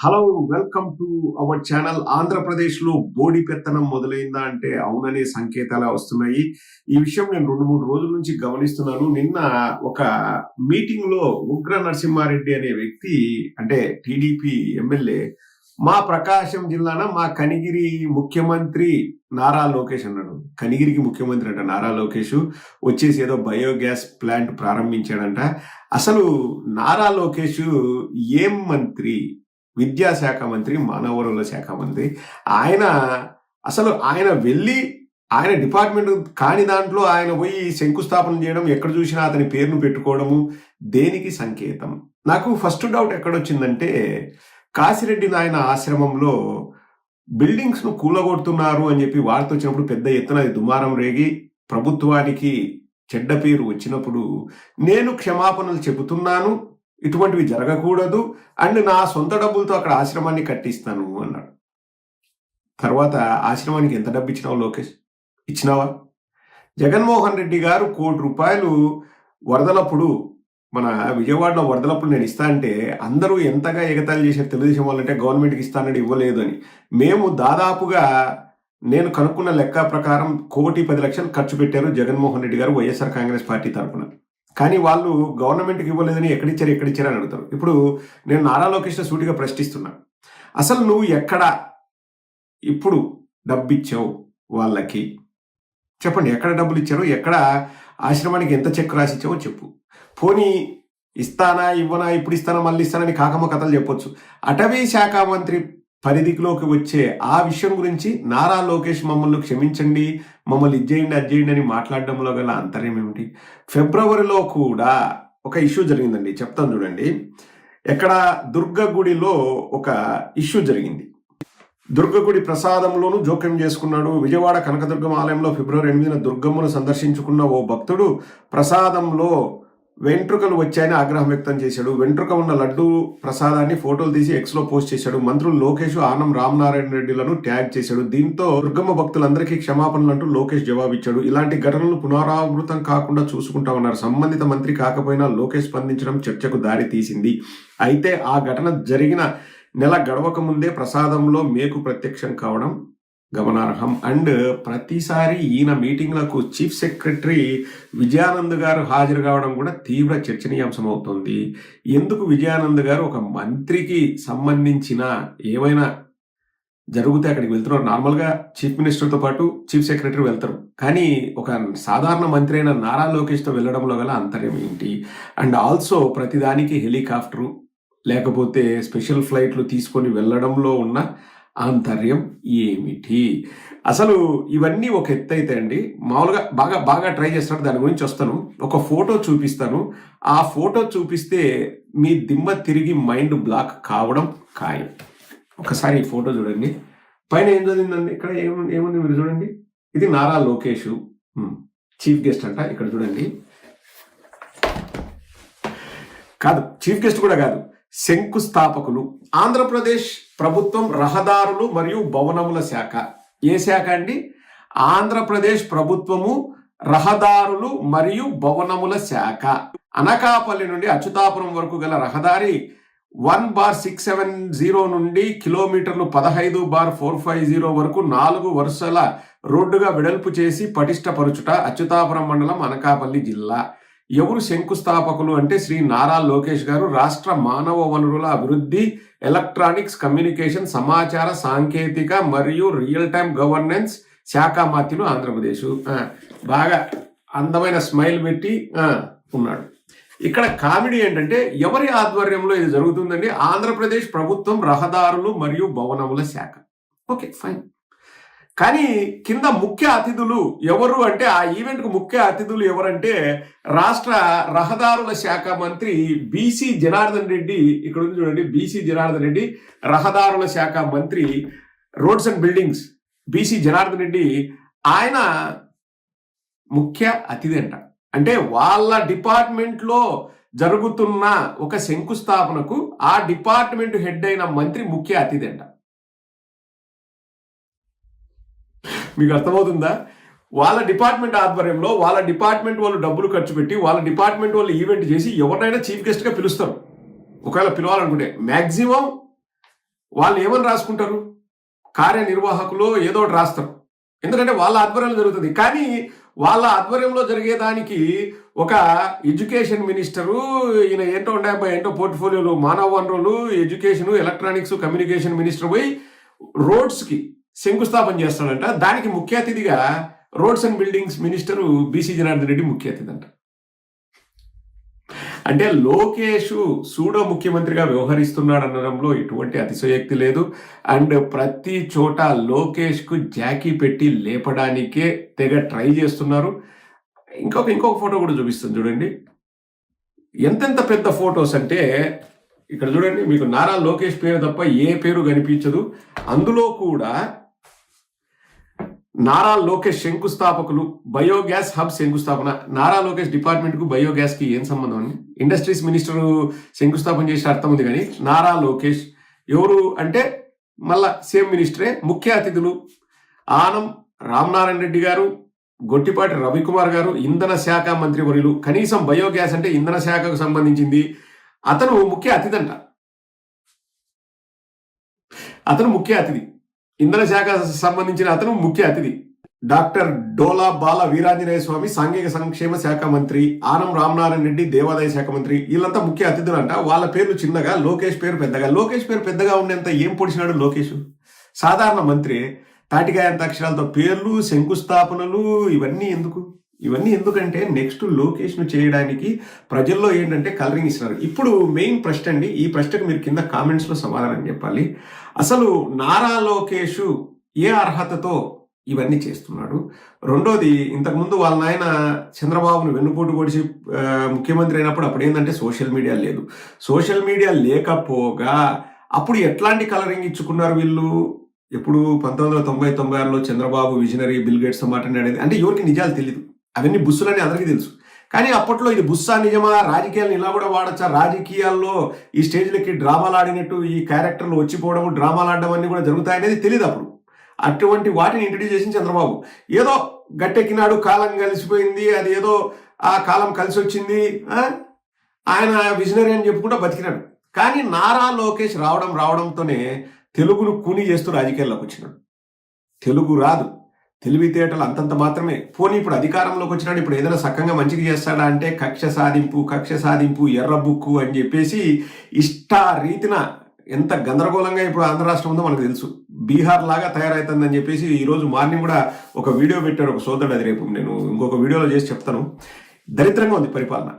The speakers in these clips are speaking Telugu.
Hello, welcome to our channel. ఆంధ్రప్రదేశ్‌లో బోడి పెత్తనం మొదలైందా అంటే అవుననే సంకేతాలే వస్తున్నాయి. ఈ విషయం నేను 2, 3 రోజుల నుంచి గమనిస్తున్నాను. నిన్న ఒక మీటింగ్‌లో ఉగ్ర నరసింహారెడ్డి అనే వ్యక్తి అంటే టీడీపీ ఎమ్మెల్యే మా ప్రకాశం జిల్లాన మా కనిగిరి ముఖ్యమంత్రి నారా లోకేష్ అన్నాడు. కనిగిరికి ముఖ్యమంత్రి అంట నారా లోకేష్ వచ్చేసి ఏదో బయోగ్యాస్ ప్లాంట్ ప్రారంభించాడంట. అసలు నారా లోకేష్ ఏం మంత్రి? విద్యాశాఖ మంత్రి, మానవ వనరుల శాఖ మంత్రి. ఆయన ఆయన వెళ్ళి ఆయన డిపార్ట్మెంట్ కాని దాంట్లో ఆయన పోయి శంకుస్థాపన చేయడం, ఎక్కడ చూసినా అతని పేరును పెట్టుకోవడము దేనికి సంకేతం? నాకు ఫస్ట్ డౌట్ ఎక్కడొచ్చిందంటే కాశిరెడ్డి నాయన ఆశ్రమంలో బిల్డింగ్స్ను కూలగొడుతున్నారు అని చెప్పి వార్త వచ్చినప్పుడు పెద్ద ఎత్తున అది దుమారం రేగి ప్రభుత్వానికి చెడ్డ పేరు వచ్చినప్పుడు నేను క్షమాపణలు చెబుతున్నాను, ఇటువంటివి జరగకూడదు అండ్ నా సొంత డబ్బులతో అక్కడ ఆశ్రమాన్ని కట్టిస్తాను అన్నాడు. తర్వాత ఆశ్రమానికి ఎంత డబ్బు ఇచ్చినావు లోకేష్? ఇచ్చినావా? జగన్మోహన్ రెడ్డి గారు ₹1,00,00,000 వరదలప్పుడు మన విజయవాడలో వరదలప్పుడు నేను ఇస్తా అంటే అందరూ ఎంతగా ఎగతాళి చేశారు తెలుగుదేశం వాళ్ళంటే గవర్నమెంట్కి ఇస్తానని ఇవ్వలేదు అని. మేము దాదాపుగా నేను కనుక్కున్న లెక్క ప్రకారం 1,10,00,000 ఖర్చు పెట్టారు జగన్మోహన్ రెడ్డి గారు వైఎస్ఆర్ కాంగ్రెస్ పార్టీ తరఫున. కానీ వాళ్ళు గవర్నమెంట్కి ఇవ్వలేదని ఎక్కడిచ్చారు అని అడుగుతారు. ఇప్పుడు నేను నారా లోకేష్ సూటిగా ప్రశ్నిస్తున్నా, అసలు నువ్వు ఎక్కడ ఇప్పుడు డబ్బు ఇచ్చావు వాళ్ళకి? చెప్పండి, ఎక్కడ డబ్బులు ఇచ్చారో, ఎక్కడ ఆశ్రమానికి ఎంత చెక్ రాసిచ్చావో చెప్పు. పోనీ ఇస్తానా ఇవ్వనా, ఇప్పుడు ఇస్తానా మళ్ళీ ఇస్తానని కాకమ్మ కథలు చెప్పొచ్చు. అటవీ శాఖ మంత్రి పరిధిలోకి వచ్చే ఆ విషయం గురించి నారా లోకేష్ మమ్మల్ని క్షమించండి, మమ్మల్ని ఇచ్చేయండి అజ్జేయండి అని మాట్లాడడంలో గల అంతర్యం ఏమిటి? ఫిబ్రవరిలో కూడా ఒక ఇష్యూ జరిగిందండి, చెప్తాను చూడండి. ఎక్కడ దుర్గగుడిలో ఒక ఇష్యూ జరిగింది. దుర్గగుడి ప్రసాదంలోనూ జోక్యం చేసుకున్నాడు. విజయవాడ కనకదుర్గం ఆలయంలో ఫిబ్రవరి 8న దుర్గమ్మను సందర్శించుకున్న ఓ భక్తుడు ప్రసాదంలో వెంట్రుకలు వచ్చాయని ఆగ్రహం వ్యక్తం చేశాడు. వెంట్రుక ఉన్న లడ్డు ప్రసాదాన్ని ఫోటోలు తీసి ఎక్స్లో పోస్ట్ చేశాడు. మంత్రులు లోకేష్, ఆనం రామనారాయణ రెడ్డిలను ట్యాగ్ చేశాడు. దీంతో దుర్గమ్మ భక్తులందరికీ క్షమాపణలు అంటూ లోకేష్ జవాబిచ్చాడు. ఇలాంటి ఘటనలు పునరావృతం కాకుండా చూసుకుంటామన్నారు. సంబంధిత మంత్రి కాకపోయినా లోకేష్ స్పందించడం చర్చకు దారి తీసింది. అయితే ఆ ఘటన జరిగిన నెల గడవక ముందే ప్రసాదంలో మేకు ప్రత్యక్షం కావడం గమనార్హం. అండ్ ప్రతిసారి ఈయన మీటింగ్లకు చీఫ్ సెక్రటరీ విజయానంద్ గారు హాజరు కావడం కూడా తీవ్ర చర్చనీయాంశం అవుతుంది. ఎందుకు విజయానంద్ గారు ఒక మంత్రికి సంబంధించిన ఏమైనా జరిగితే అక్కడికి వెళ్తున్నారు? నార్మల్గా చీఫ్ మినిస్టర్తో పాటు చీఫ్ సెక్రటరీ వెళ్తారు, కానీ ఒక సాధారణ మంత్రి అయిన నారా లోకేష్తో వెళ్ళడంలో గల అంతర్యం ఏంటి? అండ్ ఆల్సో ప్రతిదానికి హెలికాప్టరు లేకపోతే స్పెషల్ ఫ్లైట్లు తీసుకొని వెళ్ళడంలో ఉన్న ఆంతర్యం ఏమిటి? అసలు ఇవన్నీ ఒక ఎత్తు అయితే అండి, మామూలుగా బాగా ట్రై చేస్తాడు. దాని గురించి వస్తాను. ఒక ఫోటో చూపిస్తాను. ఆ ఫోటో చూపిస్తే మీ దిమ్మ తిరిగి మైండ్ బ్లాక్ కావడం ఖాయం. ఒకసారి ఈ ఫోటో చూడండి. పైన ఏం చదివిందండి? ఇక్కడ ఏముంది మీరు చూడండి. ఇది నారా లోకేష్ చీఫ్ గెస్ట్ అంట. ఇక్కడ చూడండి, కాదు చీఫ్ గెస్ట్ కూడా కాదు, శంకుస్థాపకులు. ఆంధ్రప్రదేశ్ ప్రభుత్వం రహదారులు మరియు భవనముల శాఖ. ఏ శాఖ అండి? ఆంధ్రప్రదేశ్ ప్రభుత్వము రహదారులు మరియు భవనముల శాఖ. అనకాపల్లి నుండి అచ్యుతాపురం వరకు గల రహదారి 1/670 నుండి కిలోమీటర్లు 15/450 వరకు 4 వరుసల రోడ్డుగా వెడల్పు చేసి పటిష్టపరుచుట. అచ్యుతాపురం మండలం, అనకాపల్లి జిల్లా. ఎవరు శంకుస్థాపకులు అంటే శ్రీ నారా లోకేష్ గారు, రాష్ట్ర మానవ వనరుల అభివృద్ధి, ఎలక్ట్రానిక్స్, కమ్యూనికేషన్, సమాచార సాంకేతిక మరియు రియల్ టైమ్ గవర్నెన్స్ శాఖ మంత్రులు ఆంధ్రప్రదేశ్. బాగా అందమైన స్మైల్ పెట్టి ఉన్నాడు. ఇక్కడ కామెడీ ఏంటంటే ఎవరి ఆధ్వర్యంలో ఇది జరుగుతుందండి? ఆంధ్రప్రదేశ్ ప్రభుత్వం రహదారులు మరియు భవనముల శాఖ. Okay, fine. కానీ కింద ముఖ్య అతిథులు ఎవరు అంటే, ఆ ఈవెంట్కు ముఖ్య అతిథులు ఎవరంటే రాష్ట్ర రహదారుల శాఖ మంత్రి బీసీ జనార్దన్ రెడ్డి. ఇక్కడ ఉంది చూడండి, బీసీ జనార్దన్ రెడ్డి రహదారుల శాఖ మంత్రి, roads and buildings BC Janardhan Reddy. ఆయన ముఖ్య అతిథి అంట. అంటే వాళ్ళ డిపార్ట్మెంట్లో జరుగుతున్న ఒక శంకుస్థాపనకు ఆ డిపార్ట్మెంట్ హెడ్ అయిన మంత్రి ముఖ్య అతిథి అంట. మీకు అర్థమవుతుందా? వాళ్ళ డిపార్ట్మెంట్ ఆధ్వర్యంలో వాళ్ళ డిపార్ట్మెంట్ వాళ్ళు డబ్బులు ఖర్చు పెట్టి వాళ్ళ డిపార్ట్మెంట్ వాళ్ళు ఈవెంట్ చేసి ఎవరినైనా చీఫ్ గెస్ట్గా పిలుస్తారు. ఒకవేళ పిలవాలనుకుంటే మ్యాక్సిమం వాళ్ళు ఏమని రాసుకుంటారు? కార్యనిర్వాహకులు ఏదో ఒకటి రాస్తారు, ఎందుకంటే వాళ్ళ ఆధ్వర్యంలో జరుగుతుంది. కానీ వాళ్ళ ఆధ్వర్యంలో జరిగేదానికి ఒక ఎడ్యుకేషన్ మినిస్టరు, ఈయన ఏంటో ఏంటో పోర్ట్ఫోలియోలు, మానవ వనరులు, ఎడ్యుకేషన్, ఎలక్ట్రానిక్స్, కమ్యూనికేషన్ మినిస్టర్ పోయి రోడ్స్కి శంకుస్థాపన చేస్తాడంట. దానికి ముఖ్య అతిథిగా roads and buildings minister BC Janardhan Reddy ముఖ్య అతిథి అంట. అంటే లోకేష్ సూడో ముఖ్యమంత్రిగా వ్యవహరిస్తున్నాడు అనడంలో ఎటువంటి అతిశయోక్తి లేదు. అండ్ ప్రతి చోట లోకేష్కు జాకీ పెట్టి లేపడానికే తెగ ట్రై చేస్తున్నారు. ఇంకొక ఫోటో కూడా చూపిస్తుంది చూడండి, ఎంతెంత పెద్ద ఫొటోస్ అంటే ఇక్కడ చూడండి, మీకు నారా లోకేష్ పేరు తప్ప ఏ పేరు కనిపించదు. అందులో కూడా నారా లోకేష్ శంకుస్థాపకులు, బయోగ్యాస్ హబ్ శంకుస్థాపన. నారా లోకేష్ డిపార్ట్మెంట్కు బయోగ్యాస్కి ఏం సంబంధం అండి? ఇండస్ట్రీస్ మినిస్టర్ శంకుస్థాపన చేసే అర్థం ఉంది, కానీ నారా లోకేష్ ఎవరు అంటే మళ్ళా సేమ్ మినిస్టరే. ముఖ్య అతిథులు ఆనం రామనారాయణ రెడ్డి గారు, గొట్టిపాటి రవికుమార్ గారు, ఇంధన శాఖ మంత్రి వర్యులు. కనీసం బయోగ్యాస్ అంటే ఇంధన శాఖకు సంబంధించింది. అతను ముఖ్య అతిథి అంట, అతను ముఖ్య అతిథి, ఇంధన శాఖ సంబంధించిన అతను ముఖ్య అతిథి. డాక్టర్ డోలా బాల వీరాంజనేయ స్వామి సాంఘిక సంక్షేమ శాఖ మంత్రి, ఆనం రామనారాయణ రెడ్డి దేవాదాయ శాఖ మంత్రి, వీళ్ళంతా ముఖ్య అతిథులు అంట. వాళ్ళ పేర్లు చిన్నగా, లోకేష్ పేరు పెద్దగా. లోకేష్ పేరు పెద్దగా ఉండేంత ఏం పొడిచినాడు లోకేష్? సాధారణ మంత్రి, తాటికాయంత అక్షరాలతో పేర్లు, శంకుస్థాపనలు, ఇవన్నీ ఎందుకు? ఇవన్నీ ఎందుకంటే నెక్స్ట్ లోకేష్ను చేయడానికి ప్రజల్లో ఏంటంటే కలరింగ్ ఇస్తున్నారు. ఇప్పుడు మెయిన్ ప్రశ్న అండి, ఈ ప్రశ్నకు మీరు కింద కామెంట్స్లో సమాధానం చెప్పాలి. అసలు నారా లోకేష్ ఏ అర్హతతో ఇవన్నీ చేస్తున్నాడు? రెండోది, ఇంతకుముందు వాళ్ళ నాయన చంద్రబాబును వెన్నుపోటు పొడిచి ముఖ్యమంత్రి అయినప్పుడు అప్పుడు ఏంటంటే సోషల్ మీడియా లేదు. సోషల్ మీడియా లేకపోగా అప్పుడు ఎట్లాంటి కలరింగ్ ఇచ్చుకున్నారు వీళ్ళు? ఎప్పుడు 1996లో చంద్రబాబు విజనరీ, బిల్ గేట్స్తో మాట్లాడేది అంటే ఎవరికి నిజాలు తెలియదు, అవన్నీ బుస్సులని అందరికీ తెలుసు. కానీ అప్పట్లో ఇది బుస్సా నిజమా, రాజకీయాలను ఇలా కూడా వాడచ్చా, రాజకీయాల్లో ఈ స్టేజ్లకి డ్రామాలు ఆడినట్టు ఈ క్యారెక్టర్లు వచ్చిపోవడం, డ్రామాలు ఆడడం అన్నీ కూడా జరుగుతాయనేది తెలియదు అప్పుడు. అటువంటి వాటిని ఇంట్రడ్యూస్ చేసిన చంద్రబాబు ఏదో గట్టెక్కినాడు, కాలం కలిసిపోయింది, అది ఏదో ఆ కాలం కలిసి వచ్చింది, ఆయన విజనరీ అని చెప్పుకుంటూ బతికినాడు. కానీ నారా లోకేష్ రావడంతోనే తెలుగును కూని చేస్తూ రాజకీయాల్లోకి వచ్చినాడు. తెలుగు రాదు, తెలివితేటలు అంతంత మాత్రమే. పోనీ ఇప్పుడు అధికారంలోకి వచ్చినాడు, ఇప్పుడు ఏదైనా సక్కంగా మంచిగా చేస్తాడా అంటే కక్ష సాధింపు, ఎర్ర బుక్కు అని చెప్పేసి ఇష్ట రీతిన ఎంత గందరగోళంగా ఇప్పుడు ఆంధ్ర రాష్ట్రం ఉందో మనకు తెలుసు. బీహార్ లాగా తయారవుతుందని చెప్పేసి ఈరోజు మార్నింగ్ కూడా ఒక వీడియో పెట్టాడు ఒక సోదరుడు, అది రేపు నేను ఇంకొక వీడియోలో చేసి చెప్తాను. దరిద్రంగా ఉంది పరిపాలన.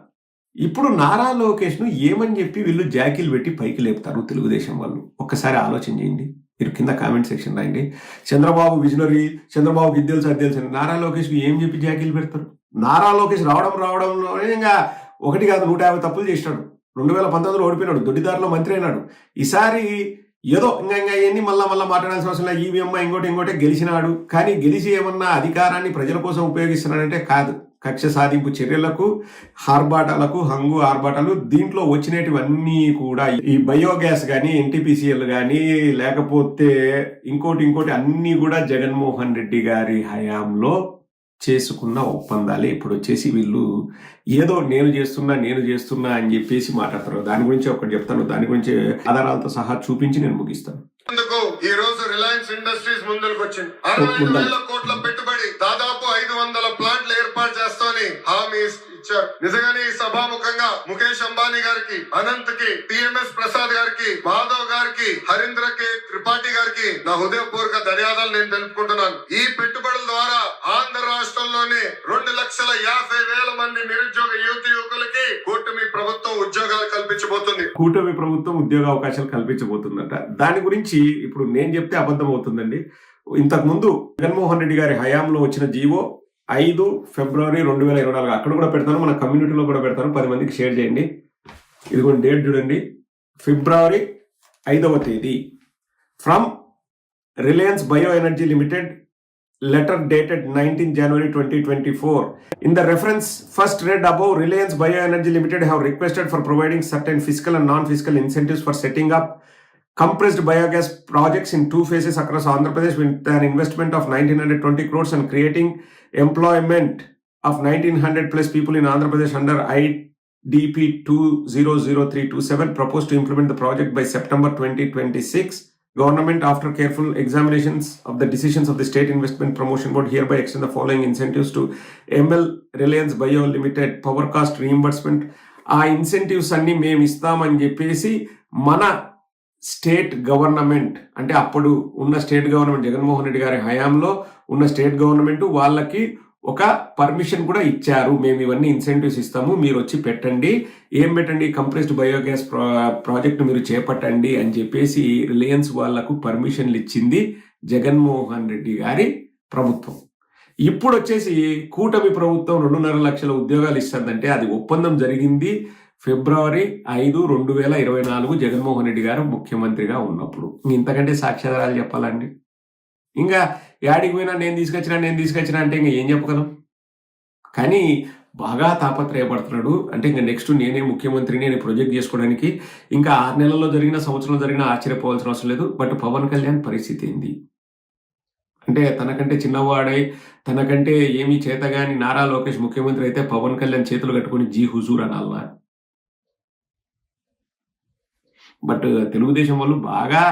ఇప్పుడు నారా లోకేష్ను ఏమని చెప్పి వీళ్ళు జాకీలు పెట్టి పైకి లేపుతారు తెలుగుదేశం వాళ్ళు? ఒక్కసారి ఆలోచన చేయండి. మీరు కింద కామెంట్ సెక్షన్ రాయండి. చంద్రబాబు విజనరీ, చంద్రబాబుకి ఇది తెలుసు అది తెలుసు, నారా లోకేష్కి ఏం చెప్పి జాకీలు పెడతారు? నారా లోకేష్ రావడంలోనే ఇంకా 1 కాదు 150 తప్పులు చేసినాడు. 2019లో ఓడిపోయినాడు, దొడ్డిదారిలో మంత్రి అయినాడు. ఈసారి ఏదో ఇంకా ఎన్ని మళ్ళా మాట్లాడాల్సిన అవసరం లేదు, ఈవీఎం ఇంకోటి గెలిచినాడు. కానీ గెలిచి ఏమన్నా అధికారాన్ని ప్రజల కోసం ఉపయోగిస్తున్నాడంటే కాదు. కక్ష సాధింపు చర్యలకు, హంగు ఆర్భాటాలు, దీంట్లో వచ్చినటువన్నీ కూడా ఈ బయోగ్యాస్ కానీ, ఎన్టీపీసీఎల్ కానీ, లేకపోతే ఇంకోటి అన్నీ కూడా జగన్మోహన్ రెడ్డి గారి హయాంలో చేసుకున్న ఒప్పందాలే. ఇప్పుడు వచ్చేసి వీళ్ళు ఏదో నేను చేస్తున్నా అని చెప్పేసి మాట్లాడతారు. దాని గురించి ఒకటి చెప్తాను, దాని గురించి ఆధారాలతో సహా చూపించి నేను ముగిస్తాను. ఈ రోజు రిలయన్స్ ఇండస్ట్రీస్ ముందుకు వచ్చింది. 65,000 కోట్ల పెట్టుబడి, దాదాపు 500 ప్లాంట్లు ఏర్పాటు చేస్తామని హామీ ఇచ్చారు. నిజంగానే ఈ సభాముఖంగా ముఖేష్ అంబానీ గారికి, అనంత్ కి, టిఎంఎస్ ప్రసాద్ గారికి, మాధవ్ గారికి, హరీంద్ర కే త్రిపాఠి గారికి నా హృదయపూర్వక ధన్యవాదాలు నేను తెలుపుకుంటున్నాను. ఈ పెట్టుబడుల ద్వారా ఆంధ్ర రాష్ట్రంలోని 2,50,000 మంది నిరుద్యోగ యువకులకి కూటమి ప్రభుత్వం ఉద్యోగాలు కల్పించబోతుంది. కూటమి ప్రభుత్వం ఉద్యోగ అవకాశాలు కల్పించబోతుందట. దాని గురించి ఇప్పుడు నేను చెప్తే అబద్ధం అవుతుందండి. ఇంతకు ముందు జగన్మోహన్ రెడ్డి గారి హయాంలో వచ్చిన జీవో 5 ఫిబ్రవరి 2024, అక్కడ కూడా పెడతాను, మన కమ్యూనిటీలో కూడా పెడతాను, 10 మందికి షేర్ చేయండి. ఇదిగోండి డేట్ చూడండి, ఫిబ్రవరి 5వ తేదీ. From Reliance bio energy limited, letter dated 19 January 2024. In the reference first read above, Reliance Bioenergy Limited have requested for providing certain fiscal and non-fiscal incentives for setting up compressed biogas projects in 2 phases across Andhra Pradesh with an investment of 1,920 crores and creating employment of 1,900 plus people in Andhra Pradesh under IDP 200327. Proposed to implement the project by September 2026. Government, after careful examinations of the decisions of the State Investment Promotion Board, hereby extend the following incentives to ML Reliance Bio Limited, power cost reimbursement. ఆ ఇన్సెంటివ్స్ అన్ని మేము ఇస్తామని చెప్పేసి మన స్టేట్ గవర్నమెంట్, అంటే అప్పుడు ఉన్న స్టేట్ గవర్నమెంట్ జగన్మోహన్ రెడ్డి గారి హయాంలో ఉన్న స్టేట్ గవర్నమెంట్ వాళ్ళకి ఒక పర్మిషన్ కూడా ఇచ్చారు. మేము ఇవన్నీ ఇన్సెంటివ్స్ ఇస్తాము, మీరు వచ్చి పెట్టండి, ఏం పెట్టండి, కంప్రెస్డ్ బయోగ్యాస్ ప్రాజెక్ట్ మీరు చేపట్టండి అని చెప్పేసి రిలయన్స్ వాళ్లకు పర్మిషన్లు ఇచ్చింది జగన్మోహన్ రెడ్డి గారి ప్రభుత్వం. ఇప్పుడు వచ్చేసి కూటమి ప్రభుత్వం 2.5 లక్షల ఉద్యోగాలు ఇస్తుందంటే అది ఒప్పందం జరిగింది ఫిబ్రవరి 5, 2024 జగన్మోహన్ రెడ్డి గారు ముఖ్యమంత్రిగా ఉన్నప్పుడు. ఇంతకంటే సాక్ష్యాధారాలు చెప్పాలండి? ఇంకా యాడికి పోయినా నేను తీసుకొచ్చినా అంటే ఇంకా ఏం చెప్పగలం? కానీ బాగా తాపత్రయపడుతున్నాడు. అంటే ఇంకా నెక్స్ట్ నేనే ముఖ్యమంత్రిని నేను ప్రొజెక్ట్ చేసుకోవడానికి ఇంకా 6 నెలల్లో జరిగిన, సంవత్సరంలో జరిగిన ఆశ్చర్యపోవాల్సిన అవసరం లేదు. బట్ పవన్ కళ్యాణ్ పరిస్థితి ఏంది అంటే, తనకంటే చిన్నవాడై తనకంటే ఏమీ చేతగాని నారా లోకేష్ ముఖ్యమంత్రి అయితే పవన్ కళ్యాణ్ చేతులు కట్టుకుని జీ హుజూర్ అనాలనా? బట్ తెలుగుదేశం వాళ్ళు బాగా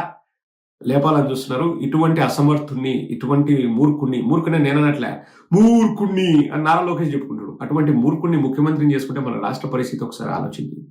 లేపాలని చూస్తున్నారు. ఇటువంటి అసమర్థుణ్ణి, ఇటువంటి మూర్ఖుని నేననట్లే, మూర్ఖుణ్ణి అని నారా లోకేష్ చెప్పుకుంటాడు. అటువంటి మూర్ఖుణ్ణి ముఖ్యమంత్రిని చేసుకుంటే మన రాష్ట్ర పరిస్థితి ఒకసారి ఆలోచించింది.